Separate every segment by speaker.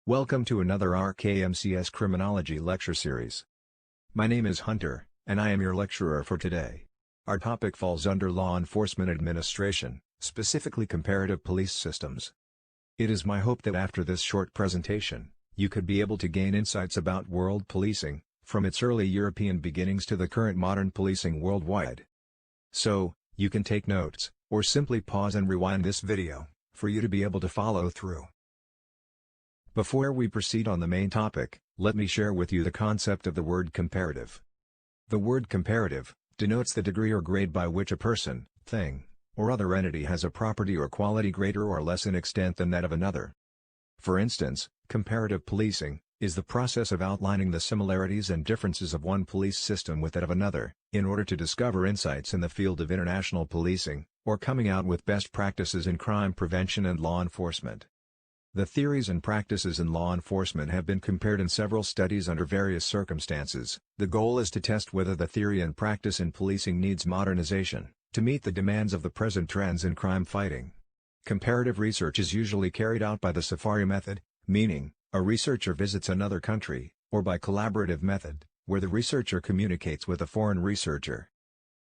Speaker 1: Welcome to another RKMCS Criminology lecture series. My name is Hunter, and I am your lecturer for today. Our topic falls under law enforcement administration, specifically comparative police systems. It is my hope that after this short presentation, you could be able to gain insights about world policing, from its early European beginnings to the current modern policing worldwide. So, you can take notes, or simply pause and rewind this video, for you to be able to follow through. Before we proceed on the main topic, let me share with you the concept of the word comparative. The word comparative denotes the degree or grade by which a person, thing, or other entity has a property or quality greater or less in extent than that of another. For instance, comparative policing is the process of outlining the similarities and differences of one police system with that of another, in order to discover insights in the field of international policing, or coming out with best practices in crime prevention and law enforcement. The theories and practices in law enforcement have been compared in several studies under various circumstances. The goal is to test whether the theory and practice in policing needs modernization, to meet the demands of the present trends in crime fighting. Comparative research is usually carried out by the safari method, meaning, a researcher visits another country, or by collaborative method, where the researcher communicates with a foreign researcher.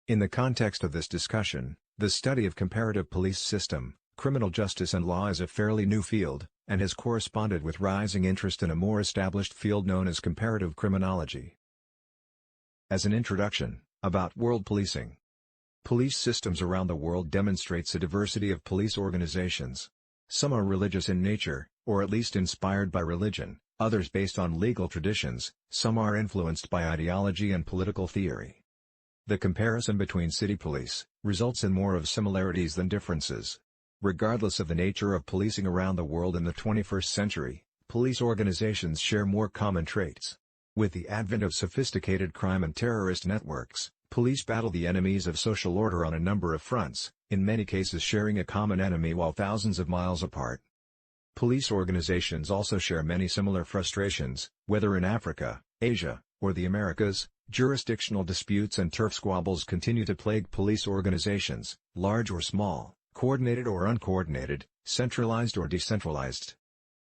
Speaker 1: In the context of this discussion, the study of comparative police system, criminal justice and law is a fairly new field, and has corresponded with rising interest in a more established field known as comparative criminology. As an introduction, about world policing. Police systems around the world demonstrates a diversity of police organizations. Some are religious in nature, or at least inspired by religion, others based on legal traditions, some are influenced by ideology and political theory. The comparison between city police results in more of similarities than differences. Regardless of the nature of policing around the world in the 21st century, police organizations share more common traits. With the advent of sophisticated crime and terrorist networks, police battle the enemies of social order on a number of fronts, in many cases sharing a common enemy while thousands of miles apart. Police organizations also share many similar frustrations, whether in Africa, Asia, or the Americas. Jurisdictional disputes and turf squabbles continue to plague police organizations, large or small, coordinated or uncoordinated, centralized or decentralized.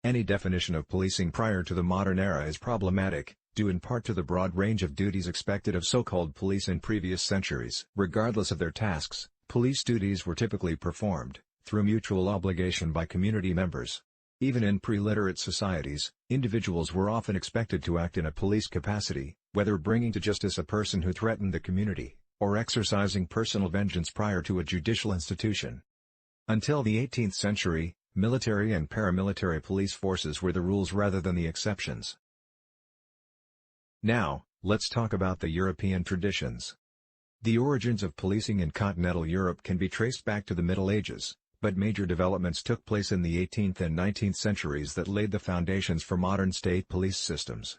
Speaker 1: Any definition of policing prior to the modern era is problematic, due in part to the broad range of duties expected of so-called police in previous centuries. Regardless of their tasks, police duties were typically performed, through mutual obligation by community members. Even in pre-literate societies, individuals were often expected to act in a police capacity, whether bringing to justice a person who threatened the community, or exercising personal vengeance prior to a judicial institution. Until the 18th century, military and paramilitary police forces were the rules rather than the exceptions. Now, let's talk about the European traditions. The origins of policing in continental Europe can be traced back to the Middle Ages, but major developments took place in the 18th and 19th centuries that laid the foundations for modern state police systems.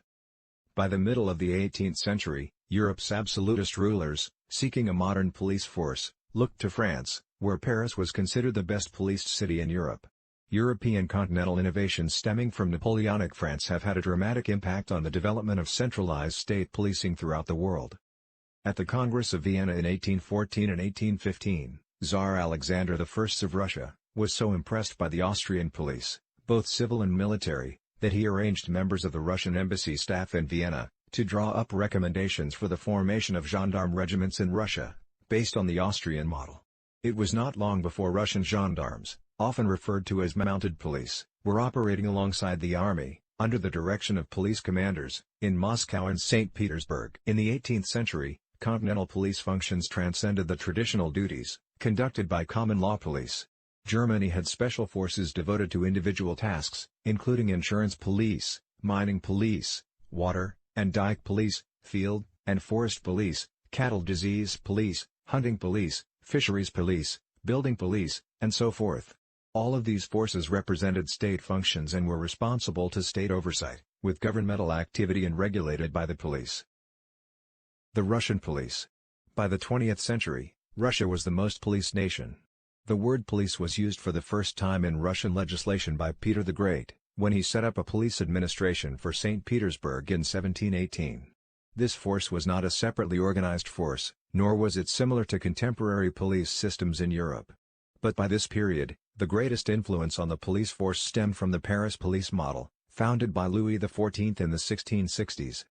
Speaker 1: By the middle of the 18th century, Europe's absolutist rulers, seeking a modern police force, looked to France, where Paris was considered the best policed city in Europe. European continental innovations stemming from Napoleonic France have had a dramatic impact on the development of centralized state policing throughout the world. At the Congress of Vienna in 1814 and 1815, Tsar Alexander I of Russia was so impressed by the Austrian police, both civil and military, that he arranged members of the Russian embassy staff in Vienna to draw up recommendations for the formation of gendarme regiments in Russia, based on the Austrian model. It was not long before Russian gendarmes, often referred to as mounted police, were operating alongside the army, under the direction of police commanders, in Moscow and St. Petersburg. In the 18th century, continental police functions transcended the traditional duties conducted by common law police. Germany had special forces devoted to individual tasks, including insurance police, mining police, water and dike police, field and forest police, cattle disease police, hunting police, fisheries police, building police, and so forth. All of these forces represented state functions and were responsible to state oversight, with governmental activity and regulated by the police. The Russian police. By the 20th century, Russia was the most policed nation. The word police was used for the first time in Russian legislation by Peter the Great, when he set up a police administration for St. Petersburg in 1718. This force was not a separately organized force, nor was it similar to contemporary police systems in Europe. But by this period, the greatest influence on the police force stemmed from the Paris police model, founded by Louis XIV in the 1660s.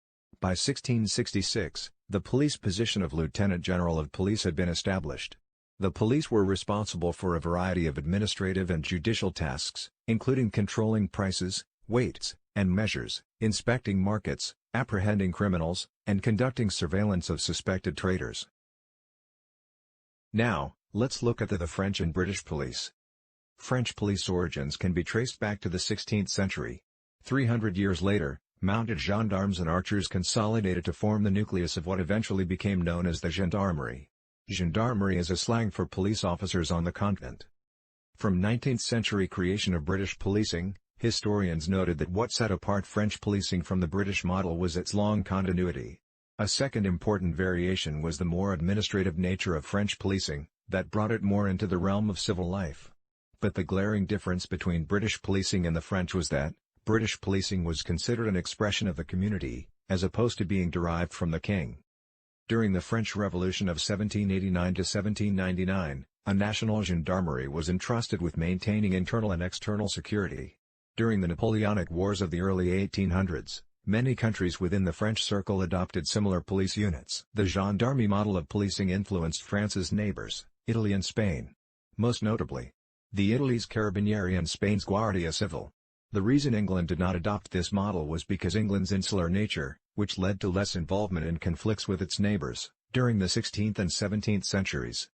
Speaker 1: By 1666, the police position of Lieutenant General of Police had been established. The police were responsible for a variety of administrative and judicial tasks, including controlling prices, weights, and measures, inspecting markets, apprehending criminals, and conducting surveillance of suspected traders. Now, let's look at the French and British police. French police origins can be traced back to the 16th century. 300 years later, mounted gendarmes and archers consolidated to form the nucleus of what eventually became known as the gendarmerie. Gendarmerie is a slang for police officers on the continent. From 19th-century creation of British policing, historians noted that what set apart French policing from the British model was its long continuity. A second important variation was the more administrative nature of French policing, that brought it more into the realm of civil life. But the glaring difference between British policing and the French was that British policing was considered an expression of the community, as opposed to being derived from the king. During the French Revolution of 1789 to 1799, a national gendarmerie was entrusted with maintaining internal and external security. During the Napoleonic Wars of the early 1800s, many countries within the French circle adopted similar police units. The gendarmerie model of policing influenced France's neighbors, Italy and Spain. Most notably, the Italy's Carabinieri and Spain's Guardia Civil. The reason England did not adopt this model was because England's insular nature, which led to less involvement in conflicts with its neighbors, during the 16th and 17th centuries.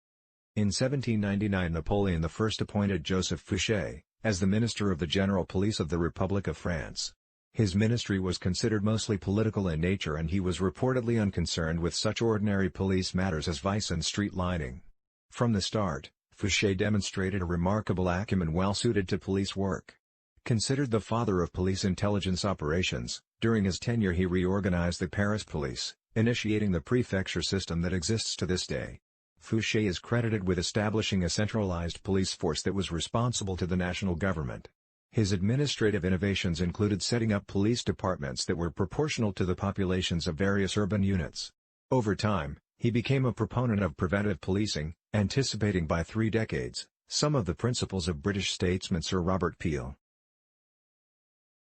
Speaker 1: In 1799 Napoleon I appointed Joseph Fouché as the Minister of the General Police of the Republic of France. His ministry was considered mostly political in nature and he was reportedly unconcerned with such ordinary police matters as vice and street lining. From the start, Fouché demonstrated a remarkable acumen well suited to police work. Considered the father of police intelligence operations, during his tenure he reorganized the Paris police, initiating the prefecture system that exists to this day. Fouché is credited with establishing a centralized police force that was responsible to the national government. His administrative innovations included setting up police departments that were proportional to the populations of various urban units. Over time, he became a proponent of preventive policing, anticipating by 3 decades some of the principles of British statesman Sir Robert Peel.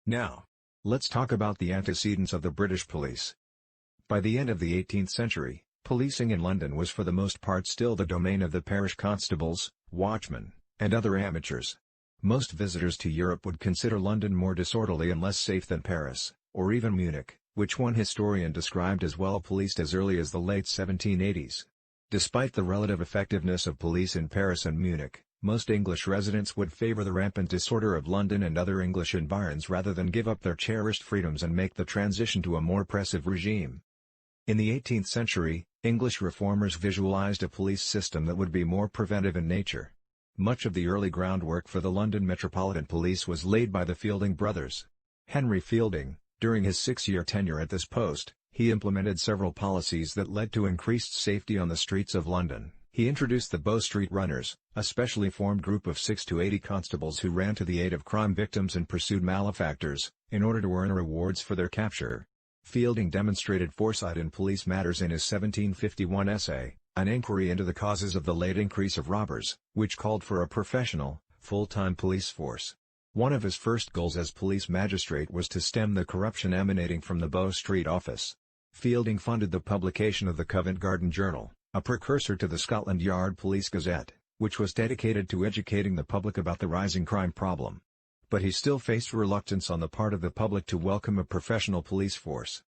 Speaker 1: Now, let's talk about the antecedents of the British police. By the end of the 18th century, policing in London was for the most part still the domain of the parish constables, watchmen, and other amateurs. Most visitors to Europe would consider London more disorderly and less safe than Paris, or even Munich, which one historian described as well policed as early as the late 1780s. Despite the relative effectiveness of police in Paris and Munich, most English residents would favor the rampant disorder of London and other English environs rather than give up their cherished freedoms and make the transition to a more oppressive regime. In the 18th century, English reformers visualized a police system that would be more preventive in nature. Much of the early groundwork for the London Metropolitan Police was laid by the Fielding brothers. Henry Fielding, during his 6-year tenure at this post, he implemented several policies that led to increased safety on the streets of London. He introduced the Bow Street Runners, a specially formed group of 6 to 80 constables who ran to the aid of crime victims and pursued malefactors, in order to earn rewards for their capture. Fielding demonstrated foresight in police matters in his 1751 essay, An Inquiry into the Causes of the Late Increase of Robbers, which called for a professional, full-time police force. One of his first goals as police magistrate was to stem the corruption emanating from the Bow Street office. Fielding funded the publication of the Covent Garden Journal, a precursor to the Scotland Yard Police Gazette, which was dedicated to educating the public about the rising crime problem. But he still faced reluctance on the part of the public to welcome a professional police force.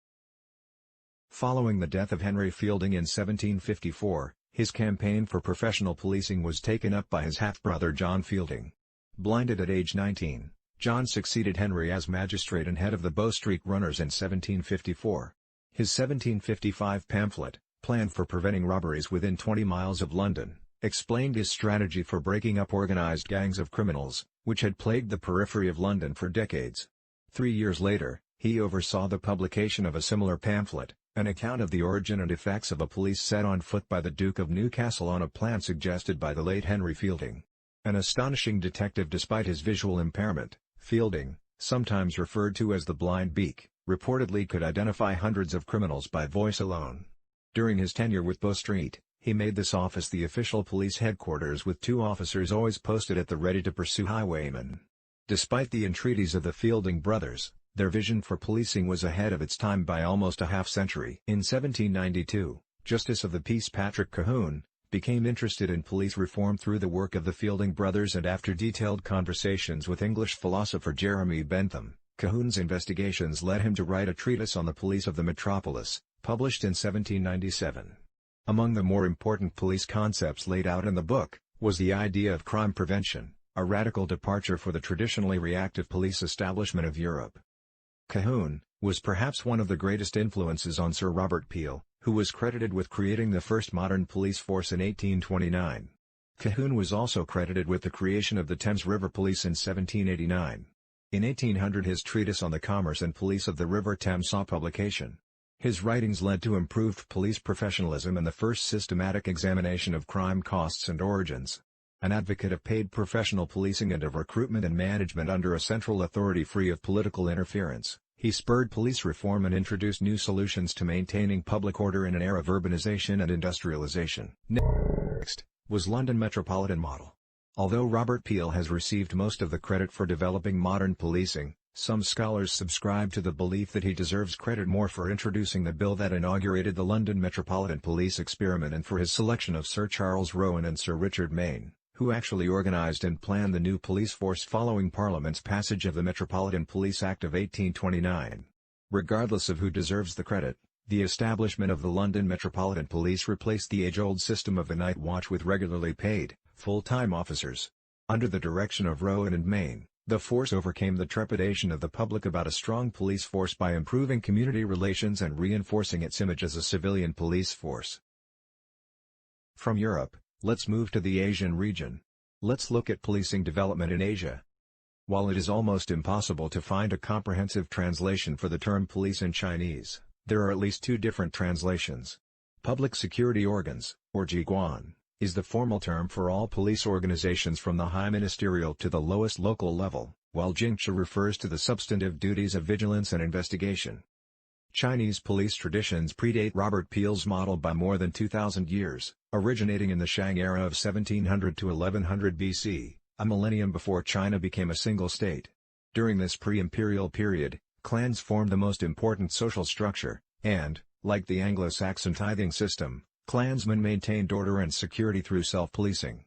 Speaker 1: Following the death of Henry Fielding in 1754, his campaign for professional policing was taken up by his half-brother John Fielding. Blinded at age 19, John succeeded Henry as magistrate and head of the Bow Street Runners in 1754. His 1755 pamphlet, Plan for Preventing Robberies Within 20 Miles of London, explained his strategy for breaking up organized gangs of criminals, which had plagued the periphery of London for decades. 3 years later, he oversaw the publication of a similar pamphlet, an account of the origin and effects of a police set on foot by the Duke of Newcastle on a plan suggested by the late Henry Fielding. An astonishing detective despite his visual impairment, Fielding, sometimes referred to as the Blind Beak, reportedly could identify hundreds of criminals by voice alone. During his tenure with Bow Street, he made this office the official police headquarters with 2 officers always posted at the ready to pursue highwaymen. Despite the entreaties of the Fielding brothers, Their vision for policing was ahead of its time by almost a half-century. In 1792, Justice of the Peace Patrick Cahoon became interested in police reform through the work of the Fielding brothers, and after detailed conversations with English philosopher Jeremy Bentham, Cahoon's investigations led him to write a treatise on the police of the metropolis, published in 1797. Among the more important police concepts laid out in the book was the idea of crime prevention, a radical departure for the traditionally reactive police establishment of Europe. Cahoon was perhaps one of the greatest influences on Sir Robert Peel, who was credited with creating the first modern police force in 1829. Cahoon was also credited with the creation of the Thames River Police in 1789. In 1800 his treatise on the commerce and police of the River Thames saw publication. His writings led to improved police professionalism and the first systematic examination of crime costs and origins. An advocate of paid professional policing and of recruitment and management under a central authority free of political interference, he spurred police reform and introduced new solutions to maintaining public order in an era of urbanization and industrialization. Next was London Metropolitan Model. Although Robert Peel has received most of the credit for developing modern policing, some scholars subscribe to the belief that he deserves credit more for introducing the bill that inaugurated the London Metropolitan Police experiment and for his selection of Sir Charles Rowan and Sir Richard Mayne, who actually organised and planned the new police force following Parliament's passage of the Metropolitan Police Act of 1829. Regardless of who deserves the credit, the establishment of the London Metropolitan Police replaced the age-old system of the night watch with regularly paid, full-time officers. Under the direction of Rowan and Mayne, the force overcame the trepidation of the public about a strong police force by improving community relations and reinforcing its image as a civilian police force. From Europe, let's move to the Asian region. Let's look at policing development in Asia. While it is almost impossible to find a comprehensive translation for the term police in Chinese, there are at least two different translations. Public security organs, or jiguan, is the formal term for all police organizations from the high ministerial to the lowest local level, while jingcha refers to the substantive duties of vigilance and investigation. Chinese police traditions predate Robert Peel's model by more than 2,000 years, originating in the Shang era of 1700 to 1100 BC, a millennium before China became a single state. During this pre-imperial period, clans formed the most important social structure, and, like the Anglo-Saxon tithing system, clansmen maintained order and security through self-policing.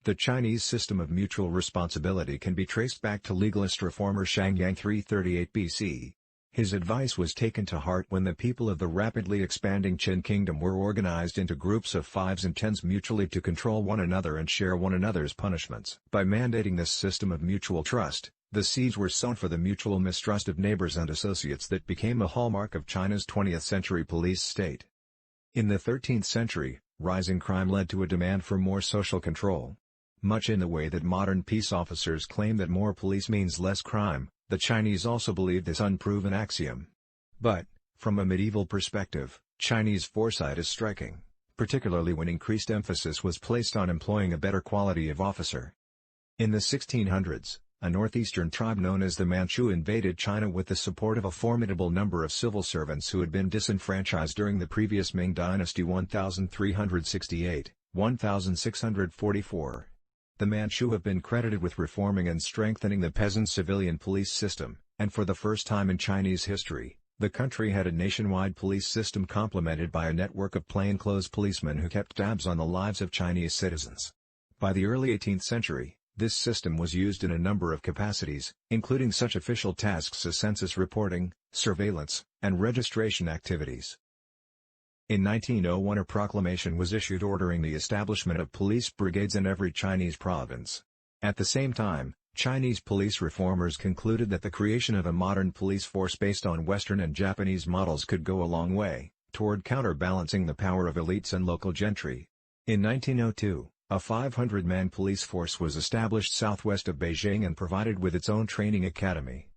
Speaker 1: The Chinese system of mutual responsibility can be traced back to legalist reformer Shang Yang 338 BC. His advice was taken to heart when the people of the rapidly expanding Qin kingdom were organized into groups of 5s and 10s mutually to control one another and share one another's punishments. By mandating this system of mutual trust, the seeds were sown for the mutual mistrust of neighbors and associates that became a hallmark of China's 20th century police state. In the 13th century, rising crime led to a demand for more social control. Much in the way that modern peace officers claim that more police means less crime, the Chinese also believed this unproven axiom. But, from a medieval perspective, Chinese foresight is striking, particularly when increased emphasis was placed on employing a better quality of officer. In the 1600s, a northeastern tribe known as the Manchu invaded China with the support of a formidable number of civil servants who had been disenfranchised during the previous Ming dynasty 1368-1644. The Manchu have been credited with reforming and strengthening the peasant civilian police system, and for the first time in Chinese history, the country had a nationwide police system complemented by a network of plainclothes policemen who kept tabs on the lives of Chinese citizens. By the early 18th century, this system was used in a number of capacities, including such official tasks as census reporting, surveillance, and registration activities. In 1901 a proclamation was issued ordering the establishment of police brigades in every Chinese province. At the same time, Chinese police reformers concluded that the creation of a modern police force based on Western and Japanese models could go a long way toward counterbalancing the power of elites and local gentry. In 1902, a 500-man police force was established southwest of Beijing and provided with its own training academy.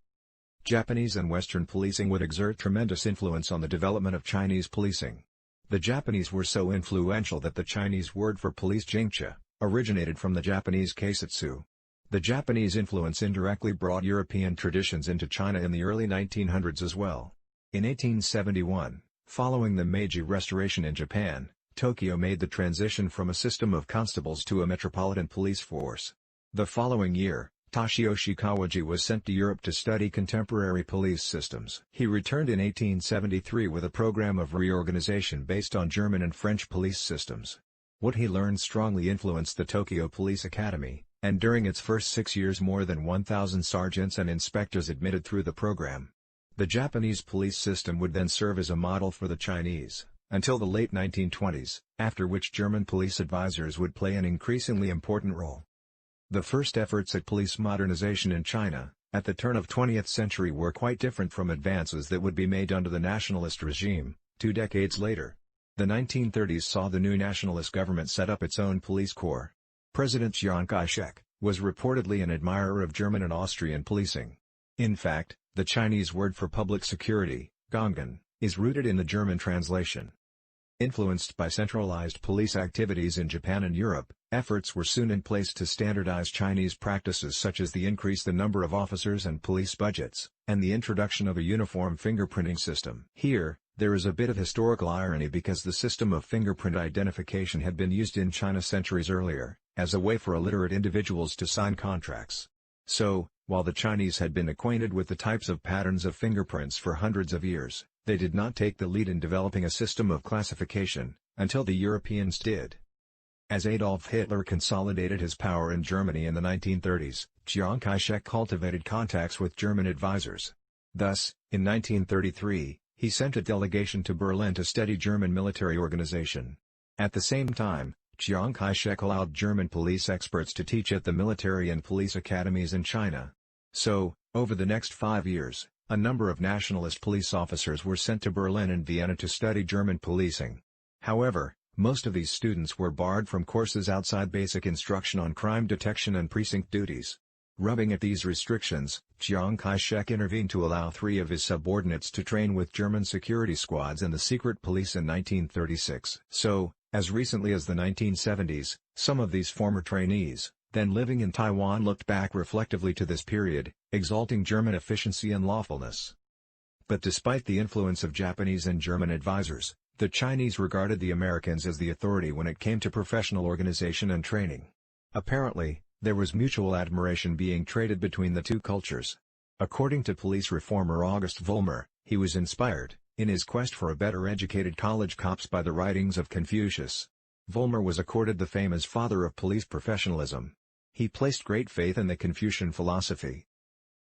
Speaker 1: Japanese and Western policing would exert tremendous influence on the development of Chinese policing. The Japanese were so influential that the Chinese word for police jingcha originated from the Japanese keisatsu. The Japanese influence indirectly brought European traditions into China in the early 1900s as well. In 1871, following the Meiji Restoration in Japan, Tokyo made the transition from a system of constables to a metropolitan police force. The following year, Toshiyoshi Kawaji was sent to Europe to study contemporary police systems. He returned in 1873 with a program of reorganization based on German and French police systems. What he learned strongly influenced the Tokyo Police Academy, and during its first 6 years more than 1,000 sergeants and inspectors admitted through the program. The Japanese police system would then serve as a model for the Chinese, until the late 1920s, after which German police advisors would play an increasingly important role. The first efforts at police modernization in China, at the turn of 20th century, were quite different from advances that would be made under the nationalist regime, 2 decades later. The 1930s saw the new nationalist government set up its own police corps. President Chiang Kai-shek was reportedly an admirer of German and Austrian policing. In fact, the Chinese word for public security, Gonggen, is rooted in the German translation. Influenced by centralized police activities in Japan and Europe, efforts were soon in place to standardize Chinese practices such as the increase the number of officers and police budgets, and the introduction of a uniform fingerprinting system. Here, there is a bit of historical irony because the system of fingerprint identification had been used in China centuries earlier, as a way for illiterate individuals to sign contracts. So, while the Chinese had been acquainted with the types of patterns of fingerprints for hundreds of years, they did not take the lead in developing a system of classification, until the Europeans did. As Adolf Hitler consolidated his power in Germany in the 1930s, Chiang Kai-shek cultivated contacts with German advisors. Thus, in 1933, he sent a delegation to Berlin to study German military organization. At the same time, Chiang Kai-shek allowed German police experts to teach at the military and police academies in China. So, over the next 5 years, a number of nationalist police officers were sent to Berlin and Vienna to study German policing. However, most of these students were barred from courses outside basic instruction on crime detection and precinct duties. Rubbing at these restrictions, Chiang Kai-shek intervened to allow 3 of his subordinates to train with German security squads in the secret police in 1936. So, as recently as the 1970s, some of these former trainees, then living in Taiwan, looked back reflectively to this period, exalting German efficiency and lawfulness. But despite the influence of Japanese and German advisors, the Chinese regarded the Americans as the authority when it came to professional organization and training. Apparently, there was mutual admiration being traded between the two cultures. According to police reformer August Vollmer, he was inspired, in his quest for a better educated college cops, by the writings of Confucius. Vollmer was accorded the fame as father of police professionalism. He placed great faith in the Confucian philosophy.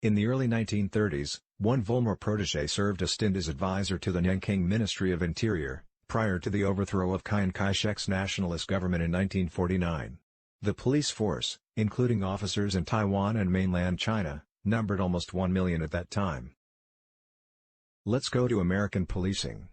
Speaker 1: In the early 1930s, one Vollmer protégé served a stint as advisor to the Nanking Ministry of Interior, prior to the overthrow of Chiang Kai-shek's nationalist government in 1949. The police force, including officers in Taiwan and mainland China, numbered almost 1 million at that time. Let's go to American policing.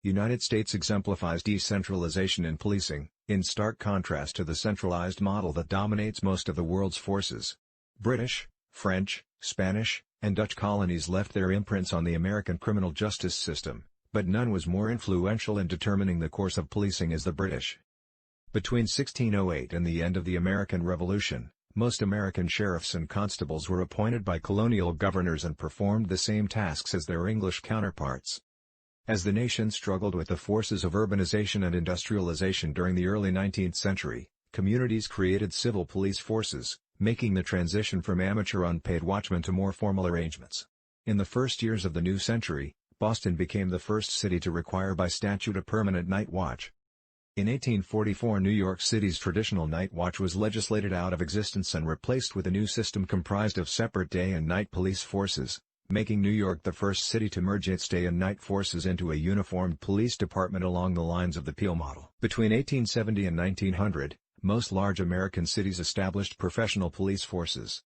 Speaker 1: United States exemplifies decentralization in policing, in stark contrast to the centralized model that dominates most of the world's forces. British, French, Spanish, and Dutch colonies left their imprints on the American criminal justice system, but none was more influential in determining the course of policing as the British. Between 1608 and the end of the American Revolution, most American sheriffs and constables were appointed by colonial governors and performed the same tasks as their English counterparts. As the nation struggled with the forces of urbanization and industrialization during the early 19th century, communities created civil police forces, making the transition from amateur unpaid watchmen to more formal arrangements. In the first years of the new century, Boston became the first city to require by statute a permanent night watch. In 1844, New York City's traditional night watch was legislated out of existence and replaced with a new system comprised of separate day and night police forces, making New York the first city to merge its day and night forces into a uniformed police department along the lines of the Peel model. Between 1870 and 1900, most large American cities established professional police forces.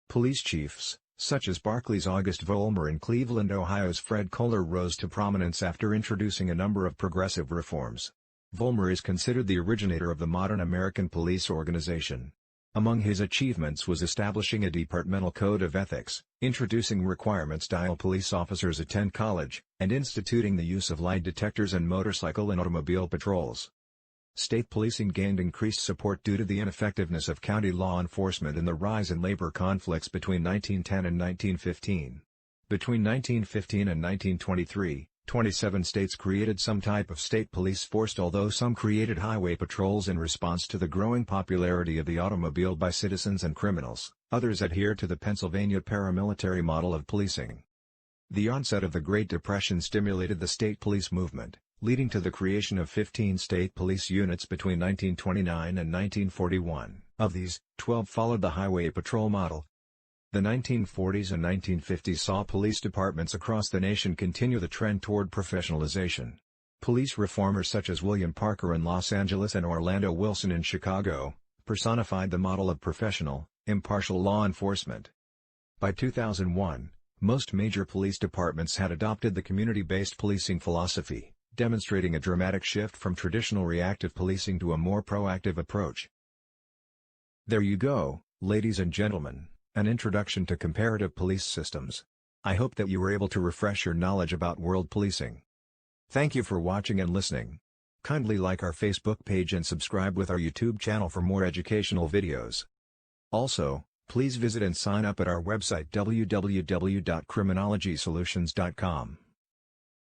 Speaker 1: Police chiefs, such as Berkeley's August Vollmer and Cleveland, Ohio's Fred Kohler, rose to prominence after introducing a number of progressive reforms. Vollmer is considered the originator of the modern American police organization. Among his achievements was establishing a departmental code of ethics, introducing requirements that police officers attend college, and instituting the use of lie detectors and motorcycle and automobile patrols. State policing gained increased support due to the ineffectiveness of county law enforcement and the rise in labor conflicts between 1910 and 1915. Between 1915 and 1923, 27 states created some type of state police force, although some created highway patrols in response to the growing popularity of the automobile by citizens and criminals. Others adhered to the Pennsylvania paramilitary model of policing. The onset of the Great Depression stimulated the state police movement, leading to the creation of 15 state police units between 1929 and 1941. Of these, 12 followed the highway patrol model. The 1940s and 1950s saw police departments across the nation continue the trend toward professionalization. Police reformers such as William Parker in Los Angeles and Orlando Wilson in Chicago personified the model of professional, impartial law enforcement. By 2001, most major police departments had adopted the community-based policing philosophy, demonstrating a dramatic shift from traditional reactive policing to a more proactive approach. There you go, ladies and gentlemen, an introduction to comparative police systems. I hope that you were able to refresh your knowledge about world policing. Thank you for watching and listening. Kindly like our Facebook page and subscribe with our YouTube channel for more educational videos. Also, please visit and sign up at our website www.criminologysolutions.com.